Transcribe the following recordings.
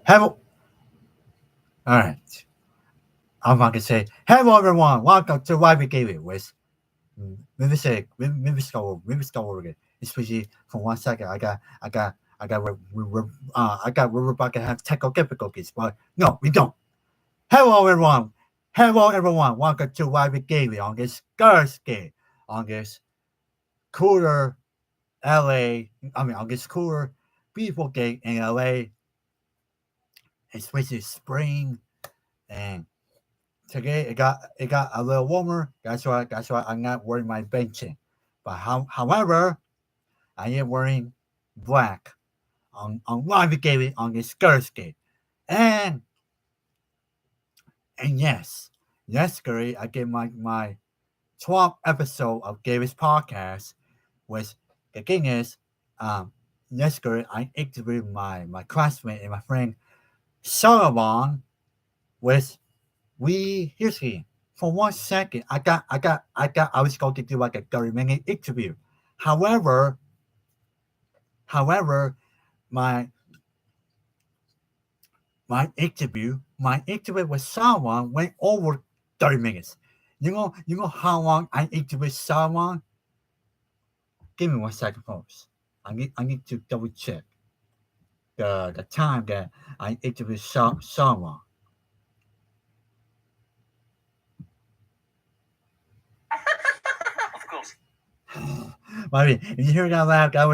Hello. All right. I'm not gonna say hello, everyone. Welcome to Why We Gave It with maybe start over again. Especially for 1 second, we're about to have technical difficulties, but no, we don't. Hello, everyone. Hello, everyone. Welcome to Why We Gave It on this Thursday, on this cooler LA. On this cooler, beautiful day in LA. Especially spring and today it got a little warmer. That's why I'm not wearing my benching. But however, I am wearing black on live gaming on this Thursday. And and yes, yesterday I gave my 12th episode of Gary's podcast. Was the thing is, um, yesterday I interviewed my classmate and my friend Solomon with here's he. For 1 second, I was going to do like a 30-minute interview. However, however, my my interview with someone went over 30 minutes. You know how long I interviewed someone? Give me 1 second, folks. I need to double check the time that I interviewed someone. Of course. I mean, if you hear that loud, that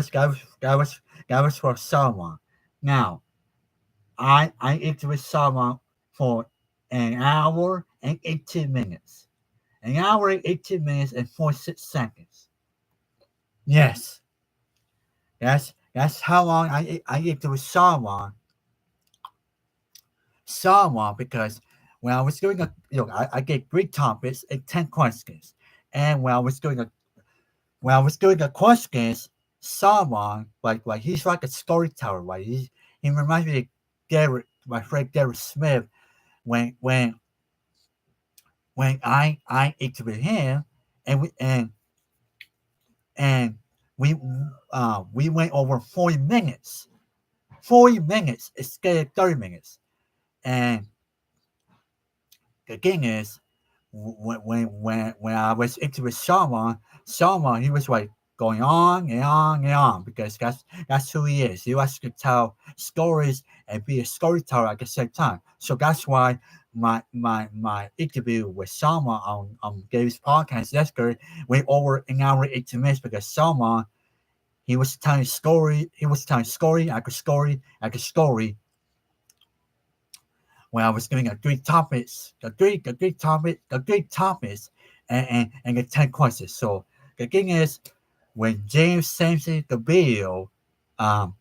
was for someone. Now, I interviewed someone for an hour and 18 minutes. An hour and 18 minutes and 46 seconds. Yes, that's how long I interviewed someone because when I was doing I get 3 topics and 10 questions, and when I was doing the questions, someone like he's like a storyteller, right? He reminds me of my friend Derek Smith when when when I interviewed him, and and we we went over 40 minutes, 40 minutes instead of 30 minutes, and the thing is, when I was interviewing someone, he was like going on and on and on because that's who he is. He likes to tell stories and be a storyteller at the same time. So that's why my interview with someone on Gary's podcast yesterday went over an hour and 18 minutes because someone he was telling story, after story after story when I was doing the three topics, and the 10 questions. So the thing is, when James sends me the video, um,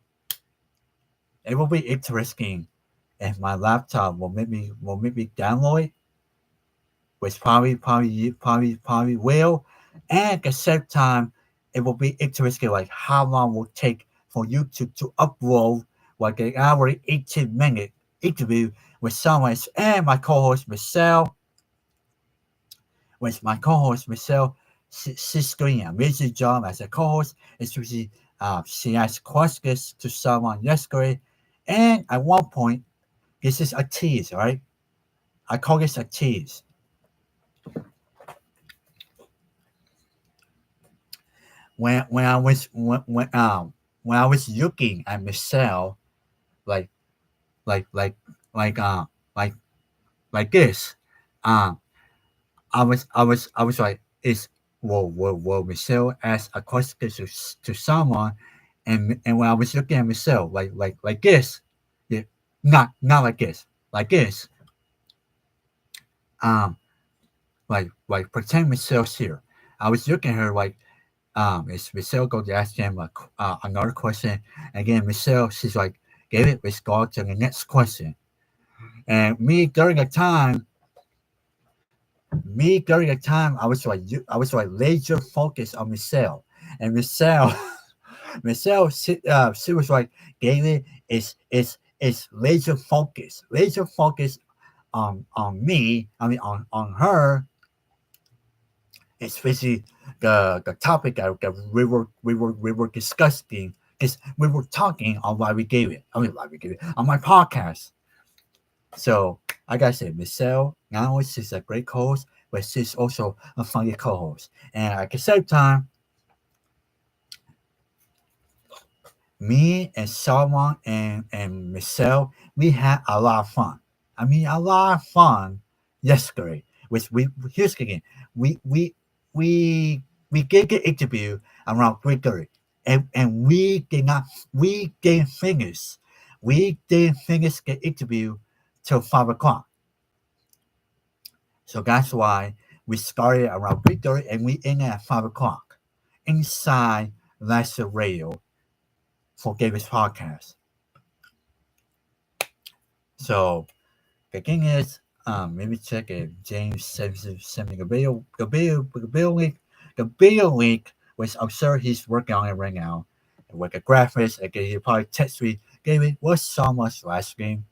it will be interesting if my laptop will make me download it, which probably will, and at the same time, it will be interesting like how long will it take for YouTube to upload like an hour and 18-minute interview with someone and my co-host Michelle. With my co-host Michelle, she's doing an amazing job as a co-host. Especially, she asked questions to someone yesterday, and at one point, this is a tease, right? I call this a tease. When I was looking at Michelle, like like like like like like this, um, I was like, is will Michelle ask a question to someone, and when I was looking at Michelle, like this, yeah, not like this, um, like pretend Michelle's here. I was looking at her like, is Michelle going to ask him another question? Again, Michelle, she's like, get it, let's go to the next question. And me during the time, I was like laser focused on Michelle, and Michelle, Michelle, she was like, David is laser focused on me. I mean, on her, especially the topic that we were discussing. Because we were talking on why we gave it. I mean, why we gave it on my podcast. So I gotta say, Michelle, not only she's a great co-host, but she's also a funny co-host. And at the same time, me and Salman and Michelle, we had a lot of fun. I mean, a lot of fun yesterday. Which we here's again, we we we we did get interview around 3:30, and we didn't finish the interview till 5 o'clock. So that's why we started around 3:30 and we ended at 5 o'clock inside Lesser Radio for Davis Podcast. So the thing is, maybe check it. James sent me the video link, which I'm sure he's working on it right now. With the graphics, again, he'll probably text me, David, what's so much last game?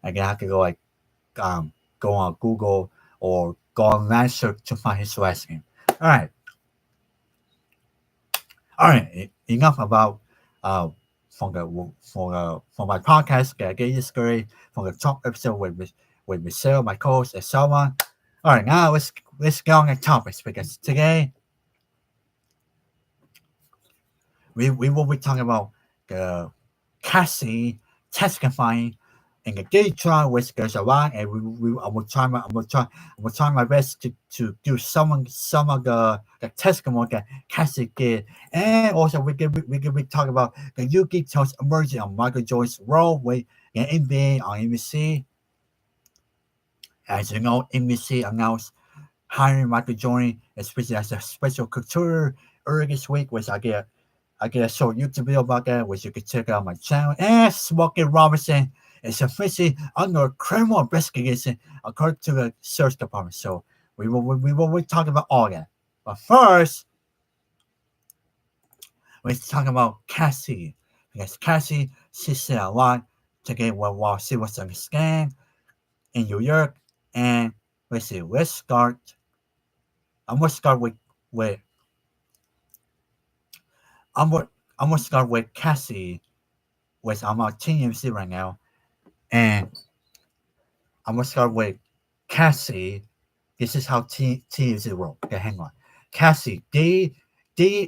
Again, I have to go like go on Google or go on Lancer to find his last game. All right. Enough about uh from my podcast. Get yesterday from the top episode with Michelle, my co-host, and Selma. All right, now let's go on the topics because today we will be talking about the Cassie testifying in the gay trial, which goes around, and I will try my best to do some of the testimony that Cassie did, and also we can be talking about the new details emerging on Michael Jordan's role with the NBA on NBC. As you know, NBC announced hiring Michael Jordan, especially as a special couture earlier this week, which I get a short YouTube video about that, which you can check out on my channel. And Smokey Robinson is officially under criminal investigation according to the search department. So we will be talking about all that. But first, let's talk about Cassie. Because Cassie, she said a lot today while she was on the scan in New York. And let's see, let's start. I'm gonna start with I'm gonna, I'm gonna start with Cassie, which I'm on TMC right now. And I'm gonna start with Cassie. This is how T is roll. Okay, hang on. Cassie, they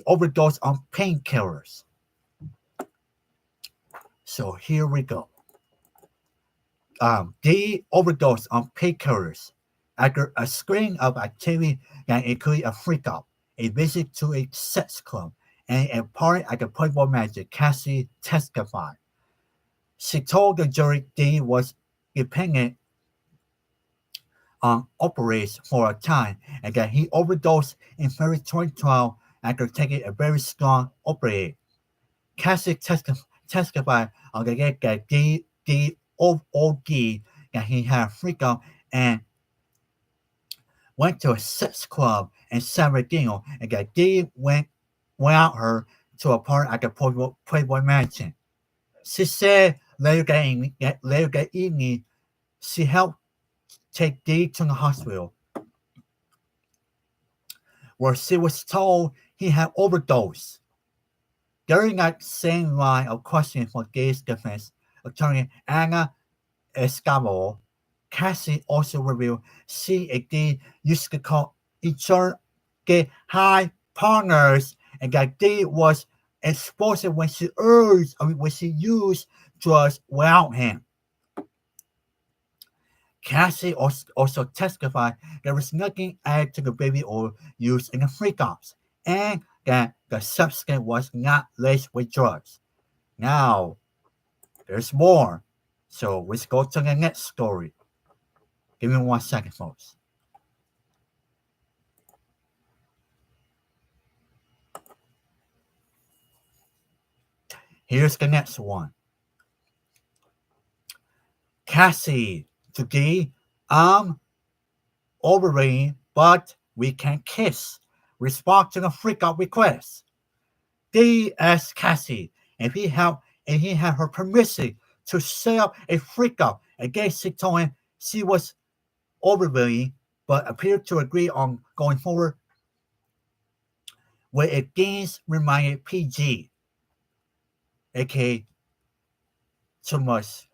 overdose on painkillers. So here we go. They overdose on painkillers after a string of activity that include a freakout, a visit to a sex club, and a party at the Playboy Mansion. Cassie testified. She told the jury Diddy was dependent operates for a time and that he overdosed in February 2012 after taking a very strong opioid. Cassie testified on the day that the OD that he had a freak out and went to a sex club in San Bernardino and that D went out her to a party at the Playboy Mansion. She said later that evening she helped take D to the hospital where she was told he had overdosed. During that same line of questioning for Day's defense attorney Anna Escobar, Cassie also revealed she and Day used to call each other get high partners and that Day was exposed when when she used drugs without him. Cassie also testified there was nothing added to the baby oil used in the freakouts, and that the substance was not laced with drugs. Now, there's more. So let's go to the next story. Give me 1 second, folks. Here's the next one. Cassie, today I'm overrating, but we can kiss. Respond to the freakout request. They asked Cassie if he had her permission to set up a freakout against she told him she was overwhelming, but appeared to agree on going forward with a games reminded PG, aka too much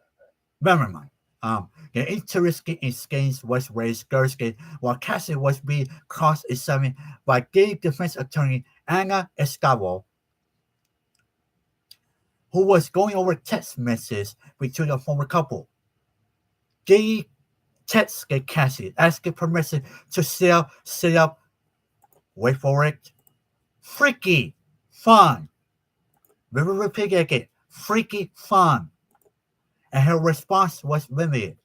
memory mind. The interest in schemes was raised Gursky while Cassie was being cross-examined by gay defense attorney Anna Escavo, who was going over text messages between the former couple. Gay texted Cassie asking permission to set up, wait for it, freaky fun. We will repeat it again, freaky fun. And her response was limited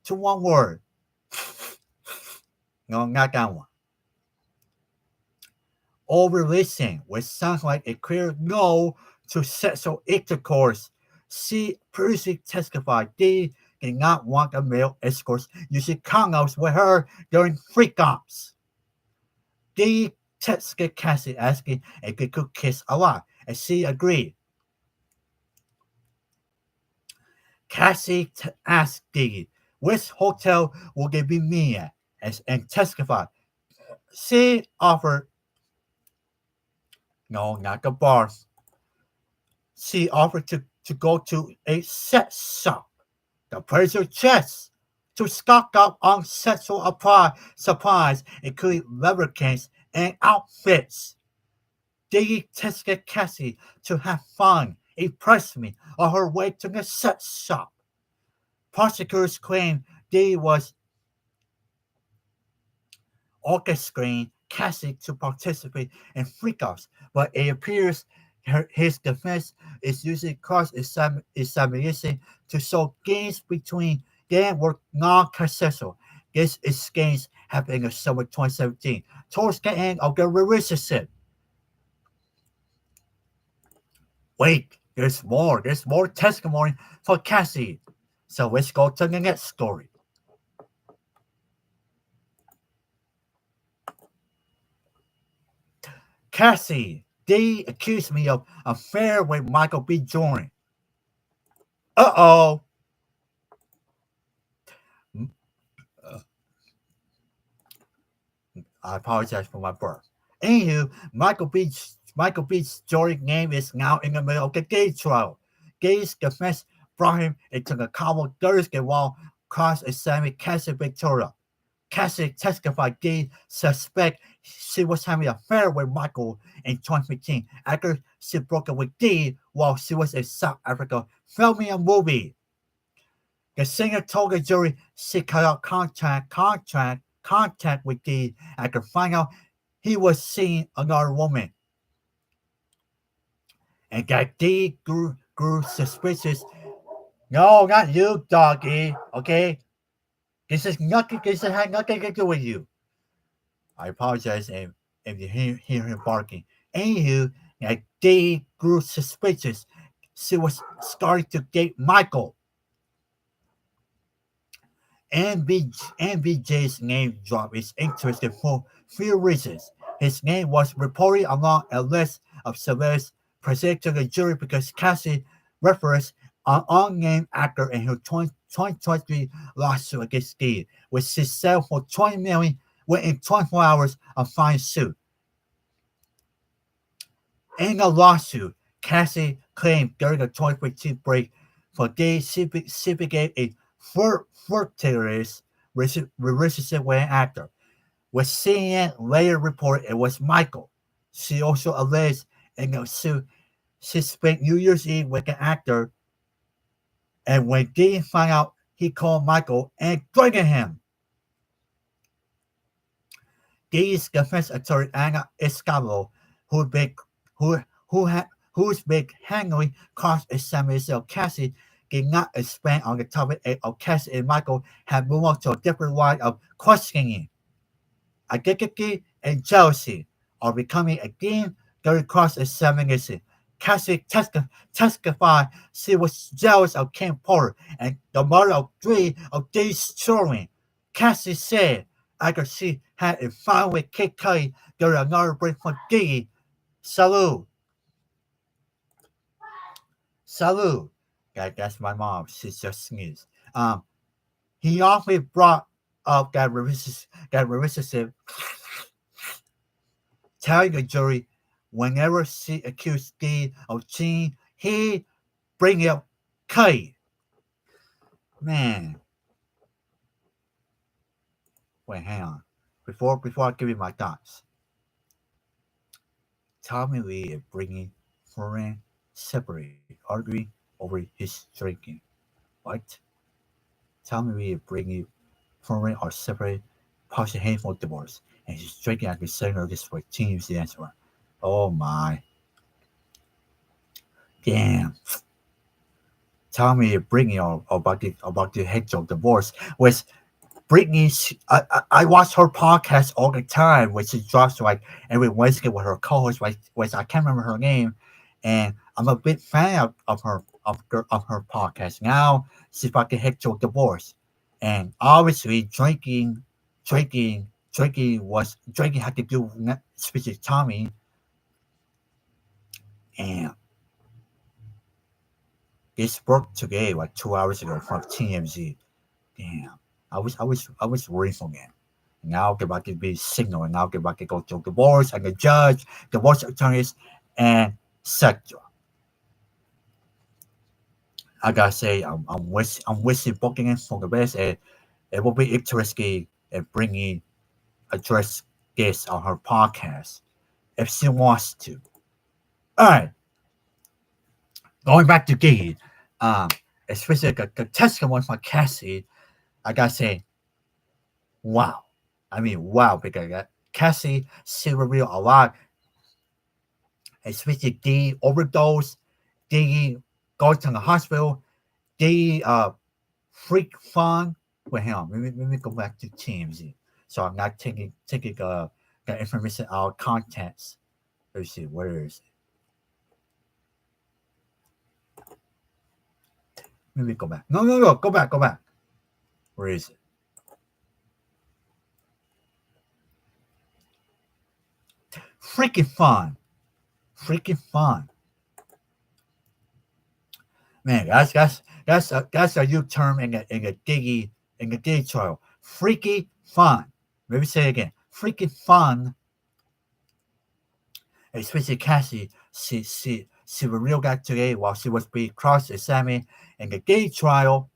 to one word. No, not that one. Over-listening, which sounds like a clear no to sexual intercourse. She previously testified Diddy did not want a male escorts using condoms with her during freak-offs. Diddy texted Cassie asking if they could kiss a lot, and she agreed. Cassie asked Diddy which hotel will they be meeting at, and testified. She offered, no, not the bar. She offered to go to a sex shop, the pleasure chest, to stock up on sexual supplies, including lubricants and outfits. Diddy tested Cassie to have fun, impress me on her way to the sex shop. Prosecutors claim Diddy was orchestrating Cassie to participate in freak-offs, but it appears his defense is using cross-examination to show gains between them were non-consensual. This exchange happened in summer 2017, towards the end of the relationship. Wait, there's more. There's more testimony for Cassie. So let's go to the next story. Cassie, they accused me of affair with Michael B. Jordan. Uh-oh. I apologize for my burp. Anywho, Michael B. Jordan's name is now in the middle of the gay trial. Gay's defense brought him into the court Thursday while cross-examining Cassie Victoria. Cassie testified Gay suspect she was having an affair with Michael in 2015 after she broke up with Diddy while she was in South Africa filming a movie. The singer told the jury she cut out contact with Diddy after finding out he was seeing another woman. And that Diddy grew suspicious. No, not you, doggy. Okay? This had nothing to do with you. I apologize if you hear him barking. Anywho, that Diddy grew suspicious. She was starting to date Michael. MBJ's name drop is interesting for few reasons. His name was reported among a list of celebrities presented to the jury because Cassie referenced an unnamed actor in her 2023 lawsuit against Diddy, which she settled for $20 million within 24 hours of filing suit. In the lawsuit, Cassie claimed during the 2015 break for Diddy she began a flirtatious relationship with an actor, which CNN later reported it was Michael. She also alleged in the suit she spent New Year's Eve with an actor, and when Diddy found out, he called Michael and threatened him. Diddy's defense attorney Anna Escavo, who's been handling cross-examination of Cassie, did not expand on the topic of Cassie and Michael had moved on to a different line of questioning. Identity and jealousy are becoming a theme during cross-examination. Cassie testified she was jealous of Kim Porter and the mother of 3 of Diddy's children. Cassie said after she had a fight with Kid Cudi during another break for Diddy, Salute. That's my mom. She's just sneezed. He often brought up that relationship, telling the jury whenever she accused Diddy of cheating, he bring up Cudi. Man, wait, hang on. Before I give you my thoughts, Tommy Lee is bringing foreign separate arguing over his drinking. What? Tommy Lee is bringing foreign or separate partial hateful divorce, and he's drinking at the center of this for teams the answer. Oh my, damn. Tommy bringing about the head of divorce was Brittany's. I watch her podcast all the time, which she drops like every Wednesday with her co-host, which I can't remember her name, and I'm a big fan of her podcast. Now she's about to head to divorce, and obviously drinking had to do with especially Tommy, and this broke today like 2 hours ago from TMZ. Damn, I was rooting for him. Now they're about to be signal, and now they're about to go to divorce and the judge, divorce attorneys, and etc. I gotta say, I'm wishing Buckingham for the best, and it will be interesting and bringing address this on her podcast if she wants to. All right, going back to Gigi, um, especially the testimony from Cassie, I gotta say, wow. I mean, wow, because Cassie she revealed a lot, especially the overdose, the go to the hospital, the freak fun. Wait, hang on, let me go back to TMZ. So I'm not taking the information out of context. Let's see, where is it? Let me go back. No, go back. Where is it? Freaking fun. Freaking fun. Man, that's a new term in the Diggy trial. Freaky fun. Maybe say it again. Freaky fun. Especially Cassie, she revealed that today while she was being cross-examined in the gay trial.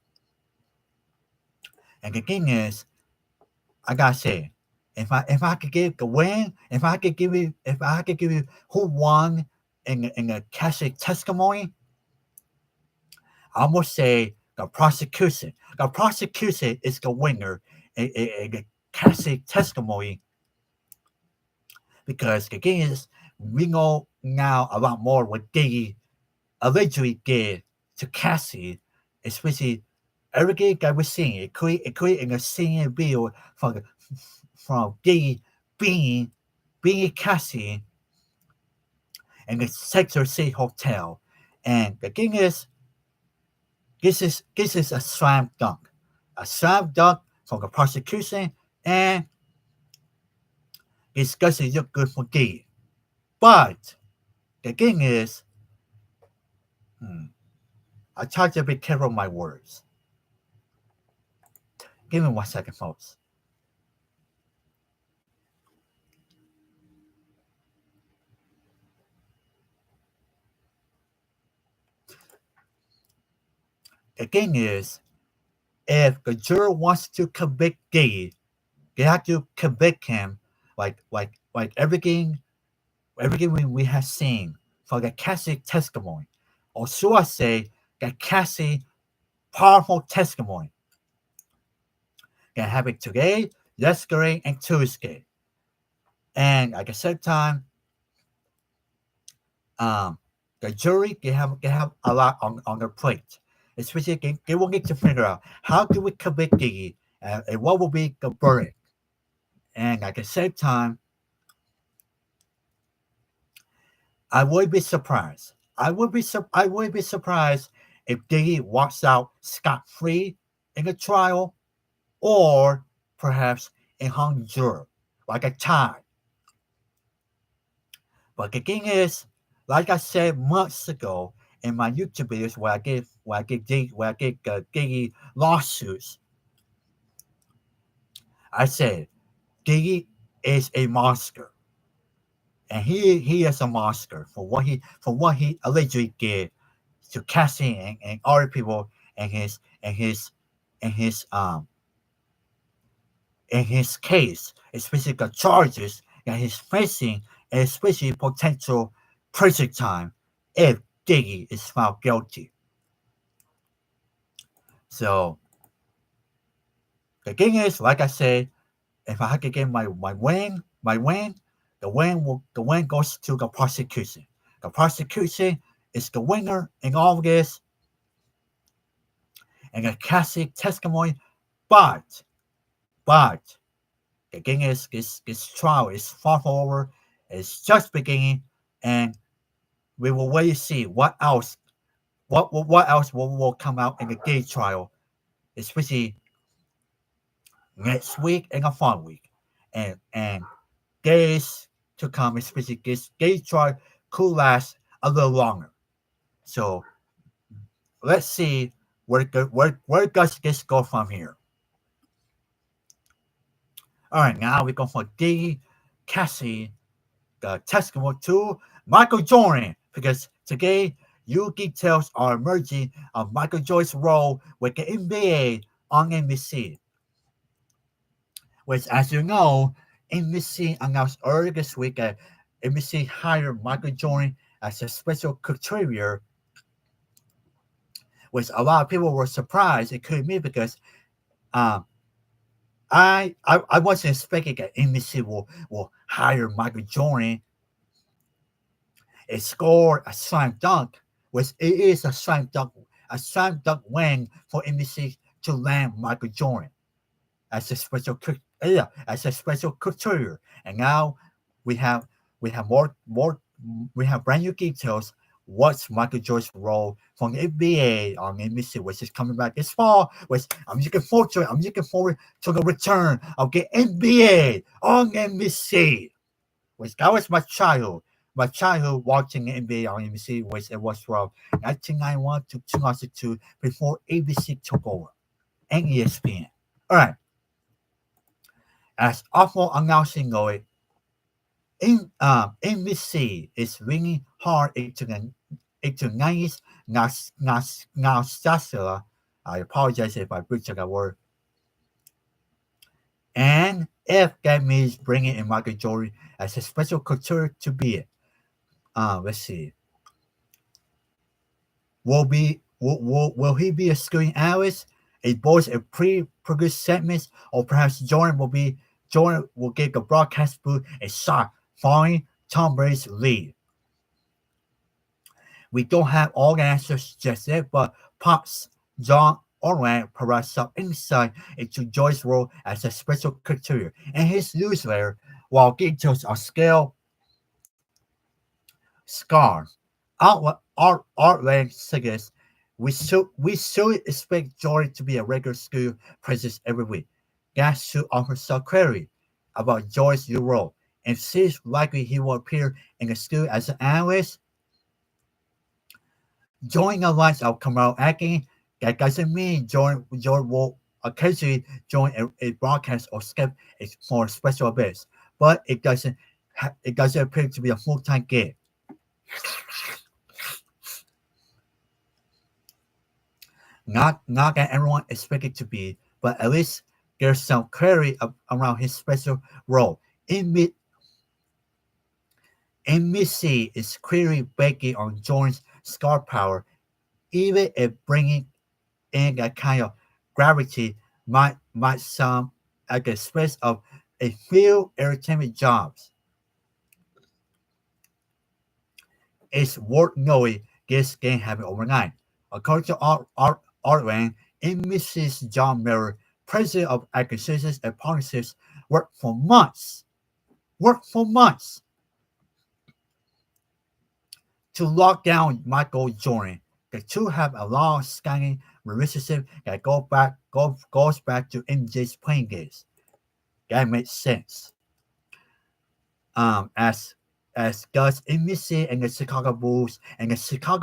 And the thing is, I gotta say, if I could give the win, if I could give you who won in the Cassie testimony, I must say the prosecution. The prosecution is the winner in the Cassie testimony because the thing is, we know now a lot more what Diddy allegedly did to Cassie, especially everything that we're seeing. It creating a scene video from Diddy being Cassie in the Sector City Hotel. And the thing is, this is a slam dunk. A slam dunk from the prosecution, and it's going to look good for Diddy. But the thing is, hmm, I try to be careful of my words. Give me 1 second, folks. The thing is, if the juror wants to convict Diddy, they have to convict him like everything we have seen from the Cassie testimony. Or should I say that Cassie powerful testimony that happened today, yesterday, and Tuesday. And at the same time, um, the jury they have a lot on their plate. Especially they will need to figure out how do we convict Diddy and what will be the verdict. And at the same time, I would be surprised. I would be surprised if Diddy walks out scot free in the trial, or perhaps a hung juror, like a tie. But the thing is, like I said months ago in my YouTube videos where I get Diddy lawsuits, I said Diddy is a monster, and he is a monster for what he allegedly did to Cassie and other people and his in his case, especially the charges that he's facing, and especially potential prison time if Diddy is found guilty. So the thing is, like I said, if I had to get my win, the win goes to the prosecution. The prosecution is the winner in all of this, and the Cassie testimony, but but the thing is, this trial is far from over. It's just beginning, and we will wait to see what else will come out in the gay trial, especially next week and a following week, and days to come, especially this gay trial could last a little longer. So let's see where does this go from here. All right, now we go for Diddy, Cassie, the testimony to Michael Jordan, because today new details are emerging of Michael Jordan's role with the NBA on NBC, which, as you know, NBC announced earlier this week that NBC hired Michael Jordan as a special contributor, which a lot of people were surprised, including me, because um, I wasn't expecting that NBC will hire Michael Jordan. It scored a slam dunk, which it is a slam dunk win for NBC to land Michael Jordan as a special couture. And now we have we have more we have brand new details. What's Michael Jordan's role from the NBA on NBC, which is coming back this fall? Which I'm looking forward to. I'm looking forward to the return of the NBA on NBC. Which that was my childhood watching NBA on NBC, which it was from 1991 to 2002 before ABC took over and ESPN. All right, as awful announcing going, NBC is leaning hard into nice nostalgia. I apologize if I butchered that word. And if that means bringing in Michael Jordan as a special couture to be it. Let's see. Will he be a screen analyst, a voice of pre-produced segments, or perhaps Jordan will give the broadcast booth a shot following Tom Brady's lead. We don't have all the answers just yet, but Pops John Orland provides some insight into Joy's role as a special contributor in his newsletter, while details are scale scarce. Outland suggests we should expect Jordan to be a regular school presence every week. That should offer some clarity about Joy's new role, and seems likely he will appear in the school as an analyst. Joining the lines of Kamau acting, that doesn't mean Jordan will occasionally join a broadcast or skip for special events, but it doesn't appear to be a full-time gig. Not that everyone expected to be, but at least there's some clarity around his special role. In NBC is clearly banking on Jordan's star power, even if bringing in that kind of gravity might sound at the expense of a few entertainment jobs. It's worth knowing this game happened overnight. According to Artland, NBC's John Miller, president of acquisitions and partnerships, worked for months to lock down Michael Jordan. The two have a long-standing relationship that goes back to MJ's playing days. That makes sense. As does NBC and the Chicago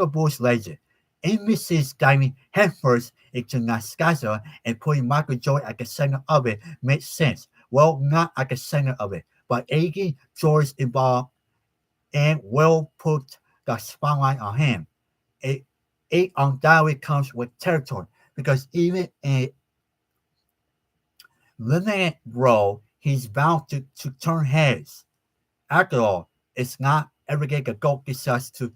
Bulls legend. NBC's diving headfirst into nostalgia and putting Michael Jordan at the center of it makes sense. Well, not at the center of it, but Iggy Jordan's involved and will put the spotlight on him. It, it undoubtedly comes with territory because limited role, he's bound to turn heads. After all, it's not every day a goal decides to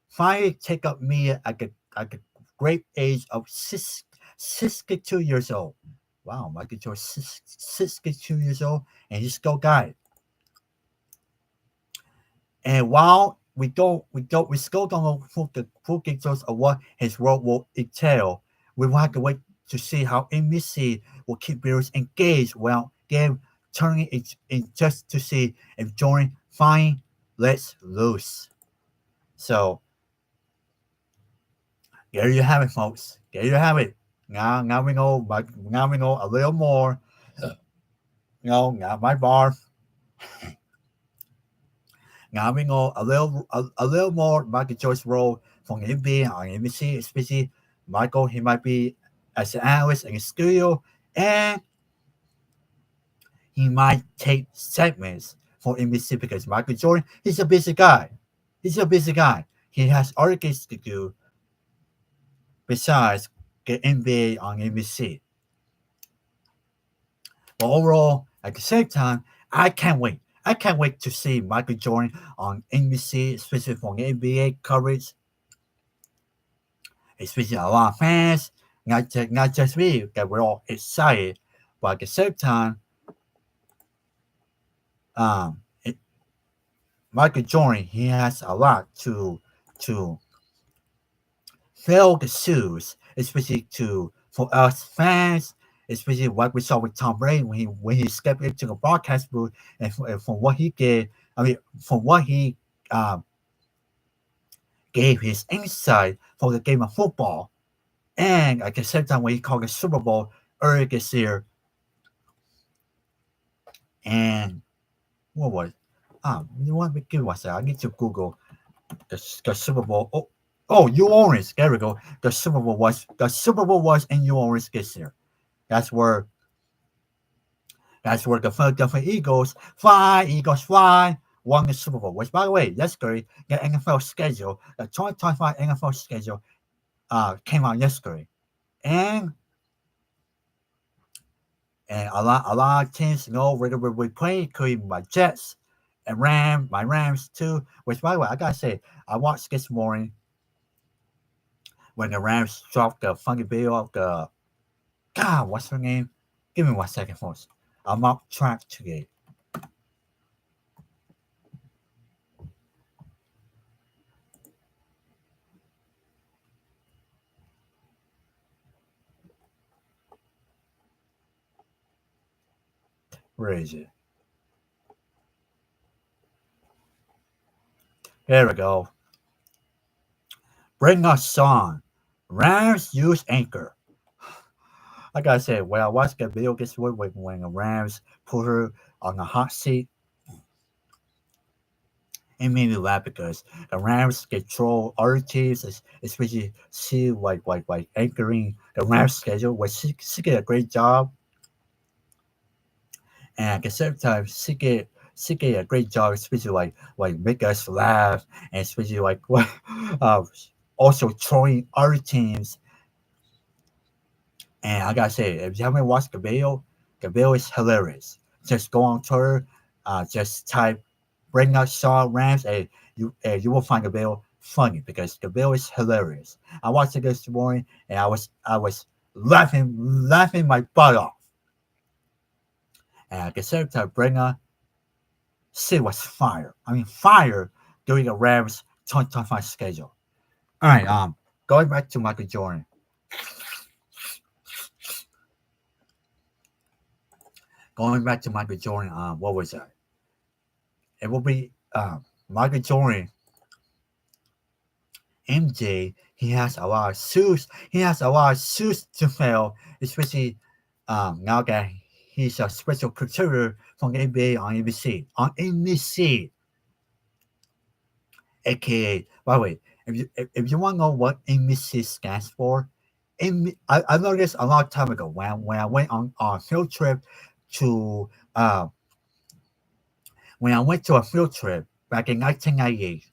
finally take up media at the great age of 62 years old. Wow, Michael Jordan, 62 years old, and he's still got it. And while we still don't know full details of what his role will entail, we will have to wait to see how NBC will keep viewers engaged while game turning it in just to see if Jordan finally lets loose. So there you have it, folks. There you have it. Now we know, but now we know a little more. Now my bar. Now we know a little more about the Joyce role from the NBA on NBC, especially Michael. He might be as an analyst in the studio, and he might take segments for NBC because Michael Jordan, he's a busy guy. He's a busy guy. He has other things to do besides the NBA on NBC. But overall, at the same time, I can't wait. I can't wait to see Michael Jordan on NBC, especially for the NBA coverage. Especially a lot of fans, not just me, that we're all excited. But at the same time, um, it, Michael Jordan, he has a lot to fill the shoes, especially to for us fans, especially what we saw with Tom Brady when he stepped into the broadcast booth and from what he did, I mean, from what he um, gave his insight for the game of football, and at the same time when he called the Super Bowl earlier this year, and what was you want me to give us that? I need to Google the Super Bowl. Oh, New Orleans. There we go. The Super Bowl was in New Orleans this year. That's where the Philadelphia Eagles fly, won the Super Bowl. Which, by the way, yesterday the NFL schedule, the 2025 NFL schedule, came out yesterday, and a lot of teams know where we play, including my Jets and my Rams too. Which, by the way, I gotta say, I watched this morning when the Rams dropped the funny video of the God, what's her name? Give me 1 second, folks. I'm up track today. Where is it? There we go. Bring us on. Rams use anchor. I gotta say, when I watched the video this week when the Rams put her on the hot seat, it made me laugh because the Rams control other teams, especially she like anchoring the Rams schedule, which she did a great job. And at the same time, she did a great job, especially make us laugh, and especially uh, also trolling other teams. And I gotta say, if you haven't watched the video is hilarious. Just go on Twitter, just type "Bring Us Saw Rams," and you will find the video funny because the video is hilarious. I watched it this morning, and I was laughing my butt off. And at the same time, Bringer, she was fire. I mean, fire during the Rams 2025 schedule. All right, going back to Michael Jordan. Going back to Michael Jordan, what was that? It will be Michael Jordan, MJ. He has a lot of shoes. He has a lot of shoes to fill, especially now that he's a special contributor from the NBA on NBC. On NBC, aka, by the way, if you want to know what NBC stands for, I learned this a long time ago when I went on a field trip to when I went to a field trip back in 1998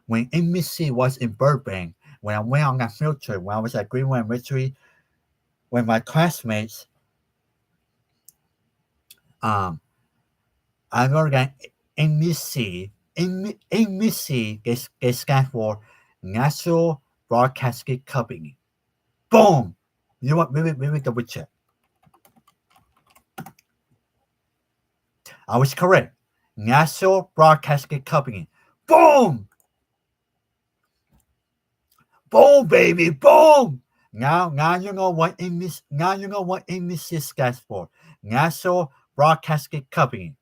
when NBC was in Burbank. When I went on that field trip when I was at Greenway Elementary, when my classmates Um, American NBC, NBC gets stand for National Broadcasting Company. Boom! You know what? Maybe double check. I was correct. National Broadcasting Company. Boom! Boom, baby, boom! Now you know what NBC. Now you know what NBC stands for. National Broadcasting Company.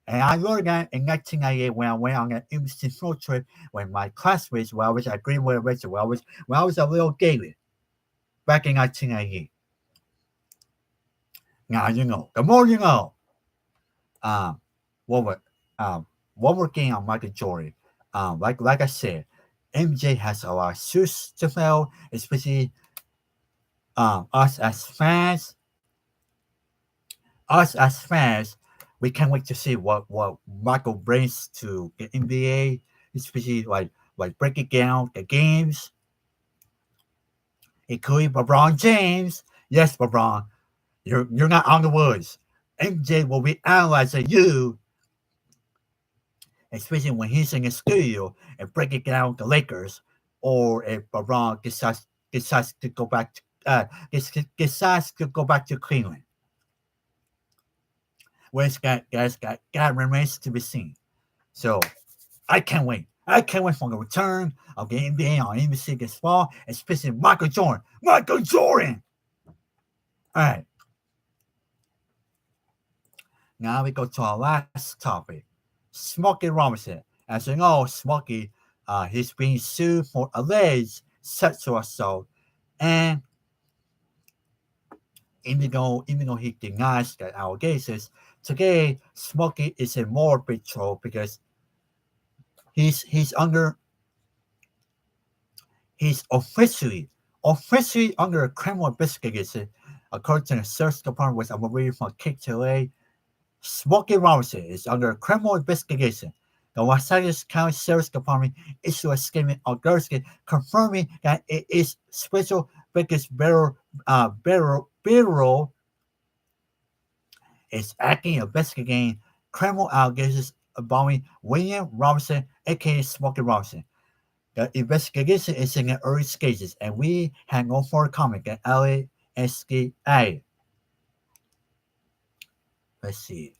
And I learned that in 1998 when I went on an NBC field trip with my classmates when I was at Greenwood Rachel, when I was a little David back in 1998. Now you know. The more you know. Um, what were one more thing on Michael Jordan. Like I said, MJ has a lot of shoes to fill, especially us as fans. Us as fans, we can't wait to see what Michael brings to the NBA, especially like breaking down the games, including LeBron James. Yes, LeBron, you're not on the woods. MJ will be analyzing you, especially when he's in the studio and breaking down the Lakers, or if LeBron decides to go back to decides to go back to Cleveland. Where's that remains to be seen. So I can't wait. I can't wait for the return of the NBA on NBC this fall, especially Michael Jordan. Michael Jordan! All right, now we go to our last topic. Smokey Robinson. As you know, Smokey, he's being sued for alleged sexual assault, and even though he denies the allegations, today Smokey is in more big trouble because he's under he's officially under a criminal investigation, according to the search department, which I'm reading from Kick today. Smokey Robinson is under a criminal investigation. The Los Angeles County Sheriff's Department issued a statement on Thursday confirming that it is Special Victims Bureau is acting investigating criminal allegations involving William Robinson, aka Smokey Robinson. The investigation is in the early stages, and we have no further comment than LASDA. Let's see.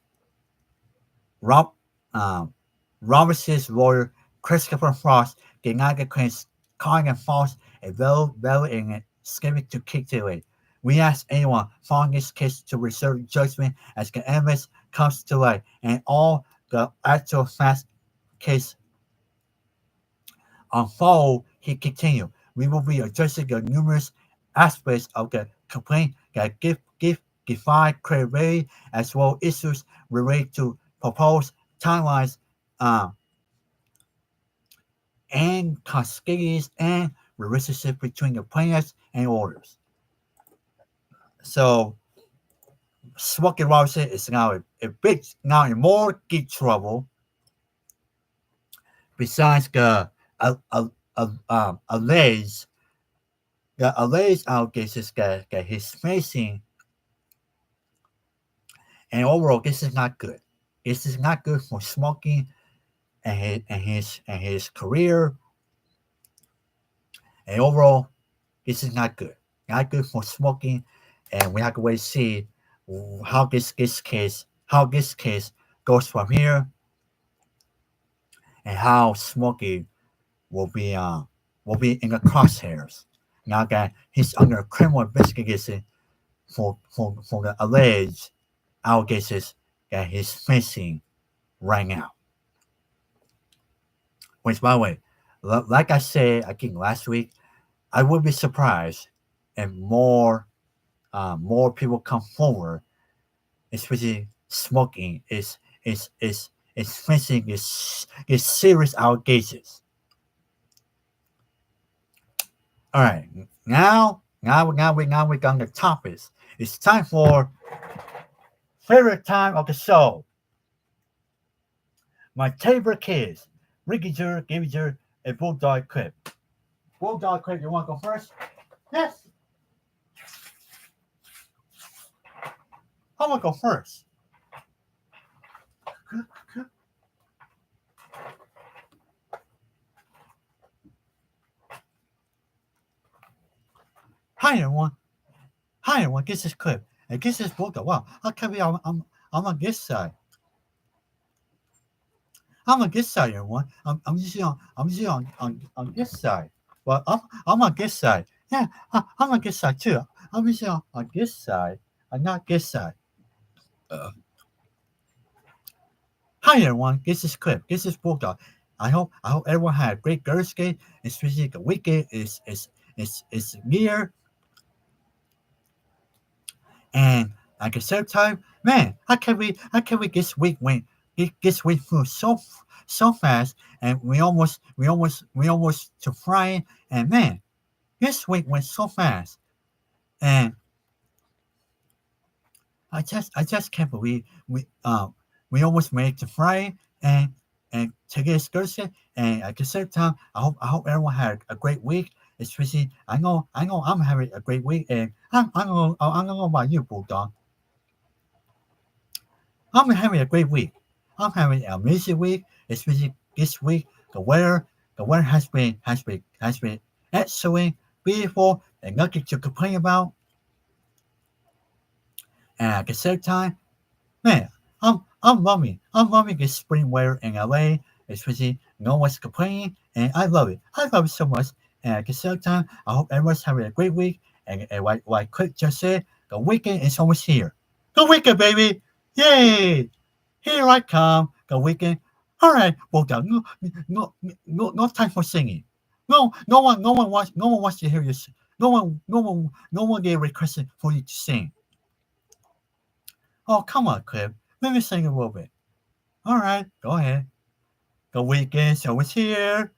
Rob, um, Robinson's lawyer, Christopher Frost, denied the claims, calling them false and valid in a statement to Kick today. We ask anyone following this case to reserve judgment as the evidence comes to light and all the actual facts case unfold. He continued. We will be addressing the numerous aspects of the complaint that defy credibility, as well as issues related to proposed timelines um, and cascades and relationship between the plaintiffs and orders. So Smokey Robinson is now in more deep trouble. Besides alleged allegations that he's facing, and overall, this is not good. This is not good for Smokey and his career. And overall, this is not good. Not good for Smokey, and we have to wait to see how this case goes from here, and how Smokey will be uh will be in the crosshairs. Now that he's under a criminal investigation for the alleged allegations that he's facing right now. Which, by the way, like I said, I think last week, I would be surprised if more people come forward, especially smoking is facing this serious allegations. All right, now we got the topics. It's time for favorite time of the show. My favorite kids, Ricky Jer, Gibby Jer, and Bulldog Clip. Bulldog Clip, you want to go first? Yes. I want to go first. Hi everyone. Hi everyone. This is Clip. And this is Boca. Wow. Okay, I'm on this side. I'm on this side, everyone. I'm usually on this side. Well, I'm on this side. Yeah, I'm on this side too. I'm usually on this side. I'm not this side. Uh, Hi everyone. This is Clip. This is Boca. I hope everyone had a great Girls' Day, especially the weekend is near. And at the same time, man, I can't wait this week flew so fast, and we almost to flying, and man, this week went so fast, and I just can't believe we almost made it to Friday, and today's Thursday, and at the same time, I hope everyone had a great week. Especially, I know I'm having a great week, and I don't know about you, Bulldog. I'm having a great week. I'm having an amazing week, especially this week. The weather has been excellent, beautiful, and nothing to complain about. And at the same time, man, I'm loving this spring weather in LA, especially no one's complaining, and I love it. I love it so much. And at the same time, I hope everyone's having a great week. And like Quick just said, the weekend is almost here. The weekend, baby! Yay! Here I come, the weekend. All right, well done. No time for singing. No one wants to hear you. No one get requested for you to sing. Oh, come on, Cliff. Let me sing a little bit. All right, go ahead. The weekend show is here.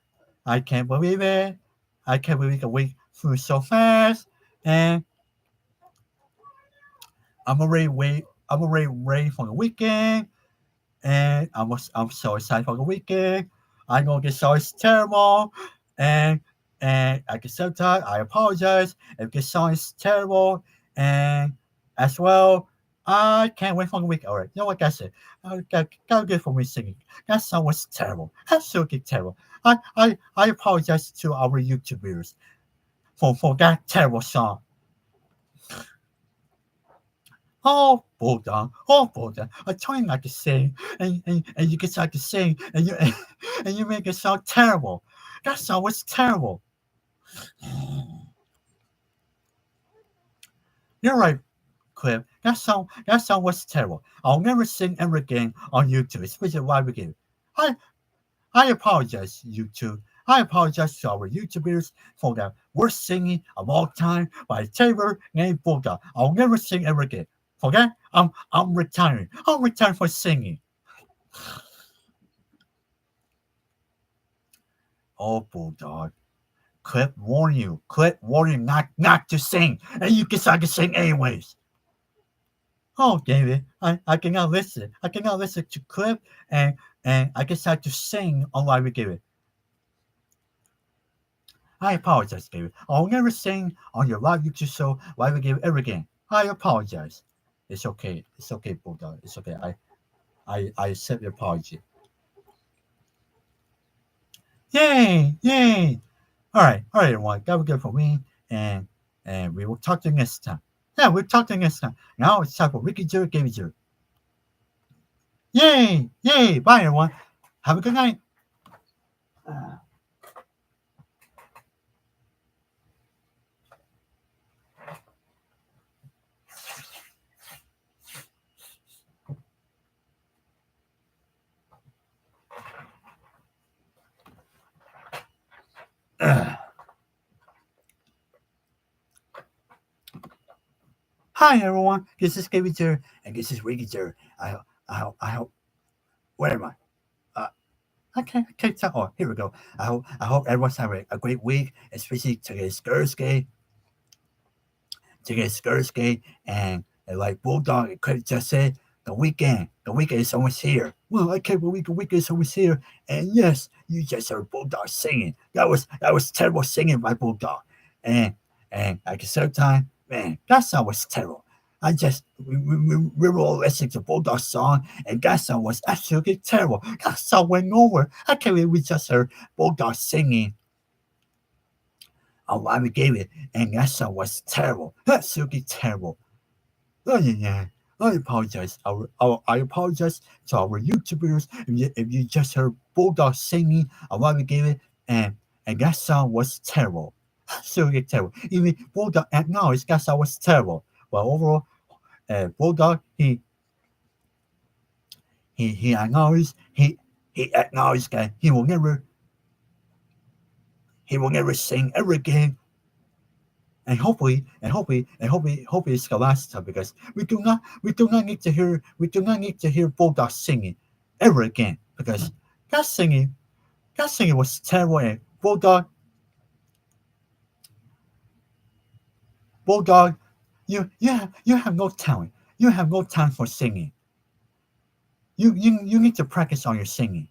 I can't believe it. I can't believe the week flew so fast. And I'm already ready for the weekend. And I'm so excited for the weekend. I know this song is terrible, and at the same time, I apologize if this song is terrible, and as well, I can't wait for the weekend. All right, you know what? That's it. Got good for me singing. That song was terrible, absolutely terrible. I apologize to our YouTubers for that terrible song. Oh, Bulldog, I'm trying not to sing, and you get to sing, and you make it sound terrible. That song was terrible. You're right, Cliff. That song was terrible. I'll never sing ever again on YouTube, especially live again. I I apologize, YouTube. I apologize to our YouTubers for the worst singing of all time by Taylor and Bulldog. I'll never sing ever again. For that, I'm retiring. I'm retiring for singing. Oh, Bulldog. Clip warn you not to sing. And you decide to sing anyways. Oh, David, I cannot listen. I cannot listen to Clip, and I decide to sing on live again. I apologize, David. I'll never sing on your live YouTube show live again ever again. I apologize. It's okay. It's okay, Bulldog. It's okay. I accept your apology. Yay! Yay! All right, everyone. That was good for me, and we will talk to you next time. Yeah, we'll talk to you next time. Now it's time for Ricky Jerry, Gavy Jerry. Yay! Yay! Bye, everyone. Have a good night. Hi, everyone. This is Gavy Jerry, and this is Ricky Jerry. I hope. Where am I? Uh, okay, so, oh, here we go. I hope everyone's having a great week, especially today's Thursday. Today's Thursday, and like Bulldog and Credit just said, the weekend is almost here. Well, I can't believe the weekend is almost here. And yes, you just heard Bulldog singing. That was terrible singing by Bulldog. And and at the same time, man, that song was terrible. we were all listening to Bulldog song, and that song was absolutely terrible. That song went over. I can't believe we just heard Bulldog singing on why we gave it, and that song was terrible. Absolutely terrible. Oh yeah. I apologize. I apologize to our YouTubers if you just heard Bulldog singing on why we gave it, and that song was terrible. Absolutely terrible. Even Bulldog acknowledged that song was terrible. But overall, Bulldog he acknowledged he acknowledged that he will never sing ever again. And hopefully it's the last time, because we do not need to hear Bulldog singing ever again, because that singing that singing was terrible, and Bulldog, you have no talent. You have no talent for singing. You need to practice on your singing.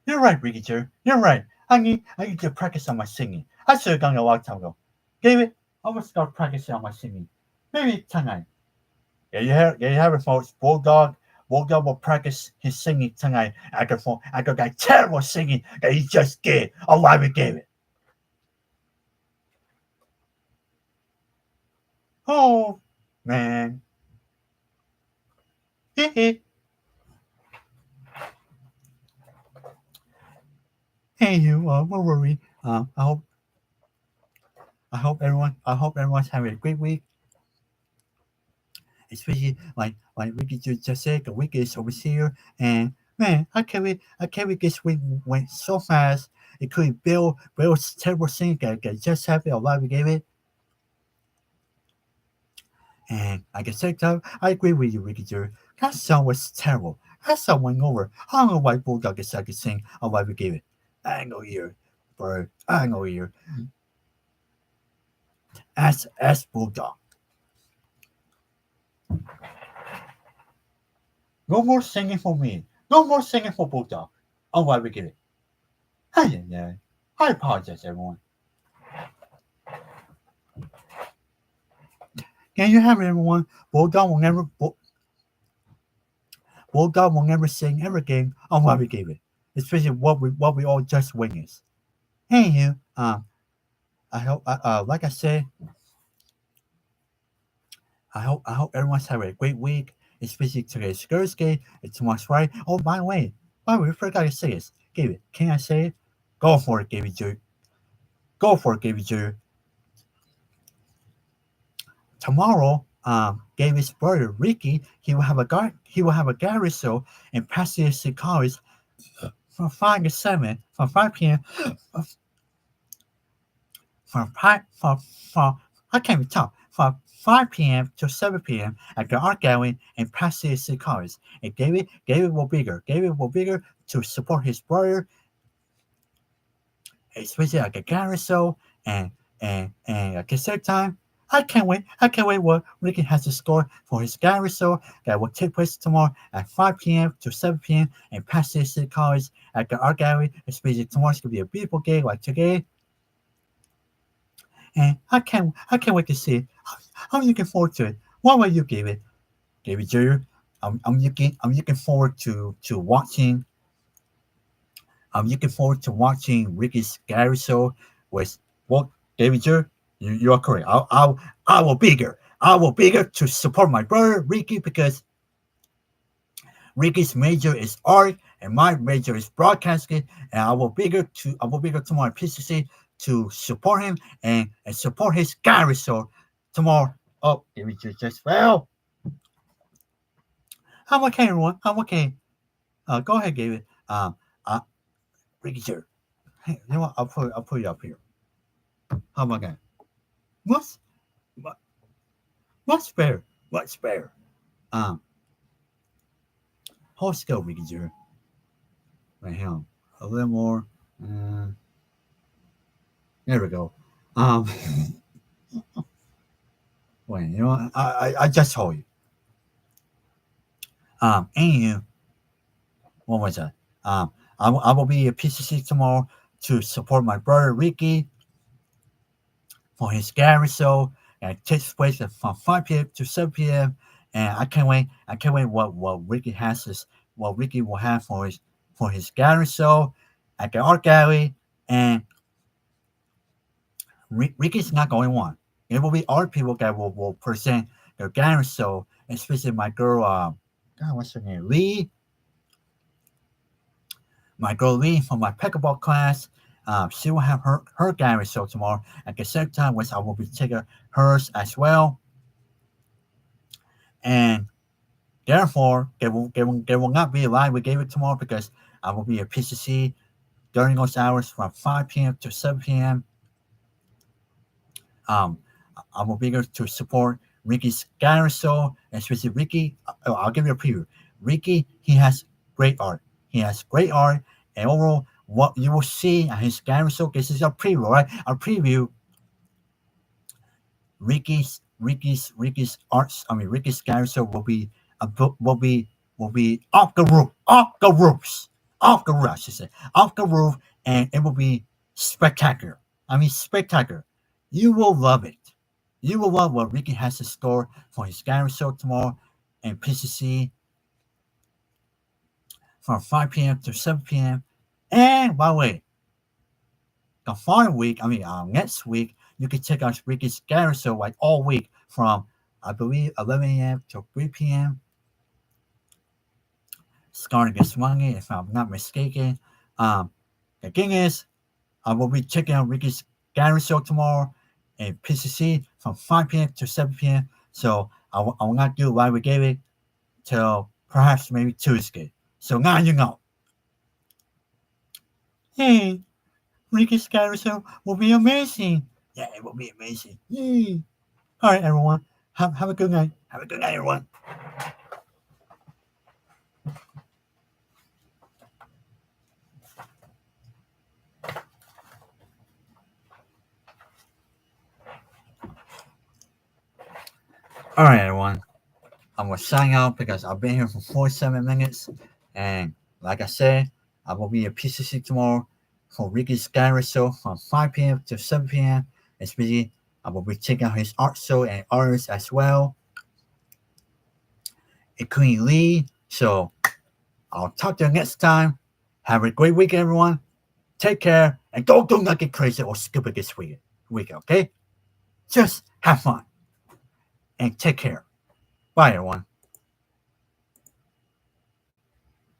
You're right, Ricky Jerry. You're right. I need to practice on my singing. I should have done it a long time ago. David, I will start practicing on my singing. Maybe tonight. Yeah, you have it, folks. Bulldog will practice his singing tonight after that terrible singing that he just did. Oh, why we gave it. Oh, man. Hey, you, don't worry. I hope everyone's having a great week. Especially like Ricky just said, the week is over here, and man, I can't wait this week went so fast. It could Bill's terrible thing that just happened. A lot we gave it, and like I said, I agree with you, Ricky Jerry. That song was terrible. That song went over. I don't know why Bulldog decided to sing a lot we gave it. I ain't no here, bro. I ain't no here. As Bulldog. No more singing for me. No more singing for Bulldog. Oh, why we give it. Yeah. I apologize, everyone. Can you have everyone? Bulldog will never sing ever again on why we gave it. Especially what we all just witnessed. Hey you, I hope like I said, I hope everyone's having a great week. Especially today's Thursday. It's tomorrow's Friday. Oh, by the way, we forgot to say this. David, can I say it? Go for it, David Jew. Go for it, David Jew. Tomorrow, David's brother Ricky, he will have a garage show in Pasadena City College from 5 to 7, from 5 p.m. From I can't even talk, from 5 p.m. to 7 p.m. at the Art Gallery in Pasadena City College. And David will bigger to support his brother, especially at the gallery show and at the same time. I can't wait what Ricky has to score for his gallery show that will take place tomorrow at 5 p.m. to 7 p.m. in Pasadena City College at the Art Gallery. Especially tomorrow's gonna be a beautiful day like today. And I can't wait to see it. I'm looking forward to it. What will you give it, David Jr.? I'm looking forward to watching. I'm looking forward to watching Ricky's gallery show with what David Jr. You are correct. I will be here. I will be here to support my brother Ricky, because Ricky's major is art and my major is broadcasting, and I will be here tomorrow at PCC to support him and support his gallery show tomorrow. Oh, David just fell. I'm okay, everyone. I'm okay. Go ahead, David. Ricky Jr. Hey, you know what? I'll put you up here. How about that? What's what, what's fair? What's fair? Um, hold still, Ricky Jr. Right here. A little more. Uh, there we go. Um, wait, you know what? I just told you. And what was that? I will be at PCC tomorrow to support my brother Ricky. for his gallery show, and it takes place from 5 p.m. to 7 p.m. And I can't wait. I can't wait what Ricky has this, what Ricky will have for his gallery show at the art gallery. And Ricky's not the only one. It will be other people that will present their gallery show, especially my girl. God, what's her name? Lee. My girl Lee from my pickleball class. She will have her gallery show tomorrow at the same time, which I will be taking hers as well. And therefore, there will not be a live Gave tomorrow because I will be at PCC during those hours from 5 p.m. to 7 p.m. Um, I will be there to support Ricky's gallery show, especially Ricky. I'll give you a preview. Ricky, he has great art. He has great art, and overall, what you will see at his gallery show. This is a preview, right? A preview. Ricky's arts. I mean, Ricky's gallery show will be a book. Will be off the roof, off the roof. I should say off the roof, and it will be spectacular. I mean, spectacular. You will love it. You will love what Ricky has in store for his gallery show tomorrow in PCC from 5 p.m. to 7 p.m. And by the way, the following week, next week, you can check out Ricky's gallery show like all week from, I believe, 11 a.m. to 3 p.m. Starting this Monday, if I'm not mistaken. The thing is, I will be checking out Ricky's gallery show tomorrow in PCC from 5 p.m. to 7 p.m. So I will not do live with David till perhaps maybe Tuesday. So now you know. Hey, Ricky's gallery show will be amazing. Yeah, it will be amazing. Yay. All right, everyone. Have a good night. Have a good night, everyone. All right, everyone. I'm going to sign out because I've been here for 47 minutes. And like I said, I will be at PCC tomorrow for Ricky's gallery show from 5 p.m. to 7 p.m. Especially, I will be checking out his art show and artists as well, including Lee. So I'll talk to you next time. Have a great week, everyone. Take care and don't do not get crazy or stupid this week, okay? Just have fun and take care. Bye, everyone.